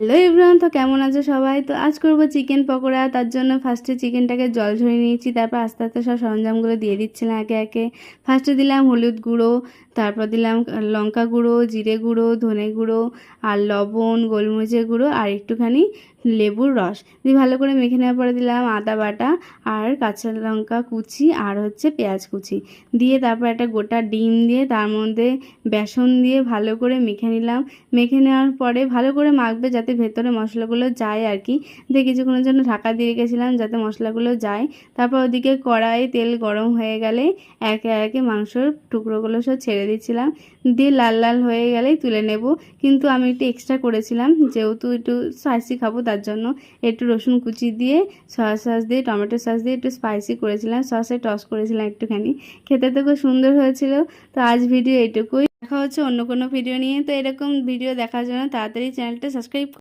Hello everyone, তো কেমন আছো সবাই? তো আজ করব চিকেন পকোড়া। তার জন্য ফার্স্টে চিকেনটাকে জল ঝরিয়ে নিয়েছি, তারপর আস্তে আস্তে সব সরঞ্জামগুলো দিয়ে দিচ্ছিলাম একে একে। ফার্স্টে দিলাম হলুদ গুঁড়ো, তারপর দিলাম লঙ্কা গুঁড়ো, জিরে গুঁড়ো, ধনে গুঁড়ো, আর লবণ, গোলমরিচের গুঁড়ো, আর একটুখানি লেবুর রস দিয়ে ভালো করে মেখে নেওয়ার পরে দিলাম আদা বাটা, আর কাঁচা লঙ্কা কুচি, আর পেঁয়াজ কুচি দিয়ে তারপর একটা গোটা ডিম দিয়ে তার মধ্যে বেসন দিয়ে ভালো করে মেখে নিলাম। মেখে নেওয়ার পরে ভালো করে মাখবে যাতে ভেতরে মশলাগুলো যায় আর কি। দিয়ে কিছুক্ষণের জন্য ঢাকা দিয়ে রেখেছিলাম যাতে মশলাগুলো যায়। তারপর ওদিকে কড়াই তেল গরম হয়ে গেলে একে একে মাংসর টুকরোগুলো সব ছেড়ে দিচ্ছিলাম, দিয়ে লাল লাল হয়ে গেলেই তুলে নেব। কিন্তু আমি একটু এক্সট্রা করেছিলাম, যেহেতু একটু স্পাইসি খাবো তার জন্য একটু রসুন কুচি দিয়ে সয়া সস দিয়ে টমেটো সস দিয়ে একটু স্পাইসি করেছিলাম, সসে টস করেছিলাম একটুখানি। খেতে তো খুব সুন্দর হয়েছিল। তো আজ ভিডিও এইটুকুই, দেখা হচ্ছে অন্য কোনো ভিডিও নিয়ে। তো এরকম ভিডিও দেখার জন্য তাড়াতাড়ি চ্যানেলটা সাবস্ক্রাইব